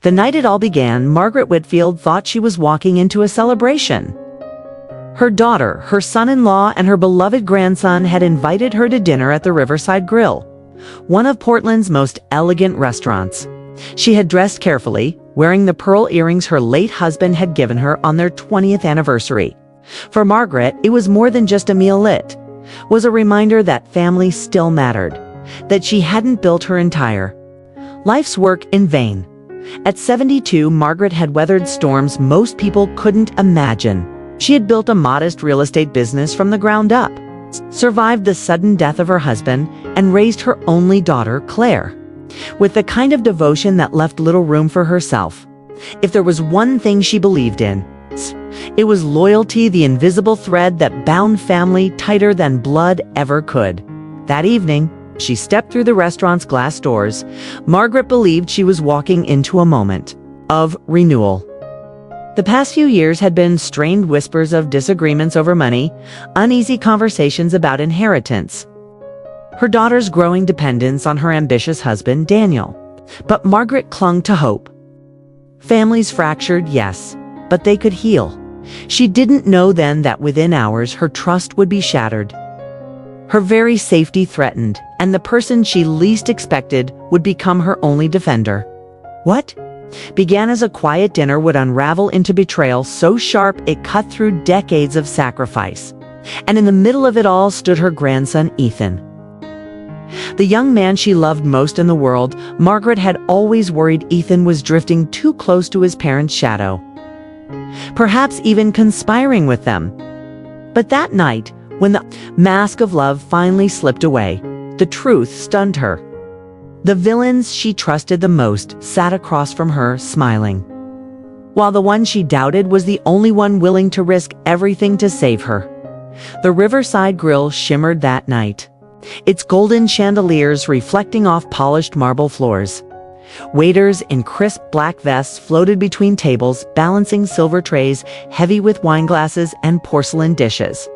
The night it all began, Margaret Whitfield thought she was walking into a celebration. Her daughter, her son-in-law, and her beloved grandson had invited her to dinner at the Riverside Grill, one of Portland's most elegant restaurants. She had dressed carefully, wearing the pearl earrings her late husband had given her on their 20th anniversary. For Margaret, it was more than just a meal. It was a reminder that family still mattered, that she hadn't built her entire life's work in vain. At 72, Margaret had weathered storms most people couldn't imagine. She had built a modest real estate business from the ground up, survived the sudden death of her husband, and raised her only daughter, Claire, with the kind of devotion that left little room for herself. If there was one thing she believed in, it was loyalty, the invisible thread that bound family tighter than blood ever could. That evening, she stepped through the restaurant's glass doors. Margaret believed she was walking into a moment of renewal. The past few years had been strained whispers of disagreements over money, uneasy conversations about inheritance, her daughter's growing dependence on her ambitious husband, Daniel. But Margaret clung to hope. Families fractured, yes, but they could heal. She didn't know then that within hours her trust would be shattered, her very safety threatened, and the person she least expected would become her only defender. What began as a quiet dinner would unravel into betrayal so sharp it cut through decades of sacrifice. And in the middle of it all stood her grandson, Ethan. The young man she loved most in the world. Margaret had always worried Ethan was drifting too close to his parents' shadow, perhaps even conspiring with them. But that night, when the mask of love finally slipped away, the truth stunned her. The villains she trusted the most sat across from her, smiling, while the one she doubted was the only one willing to risk everything to save her. The Riverside Grill shimmered that night, its golden chandeliers reflecting off polished marble floors. Waiters in crisp black vests floated between tables, balancing silver trays heavy with wine glasses and porcelain dishes.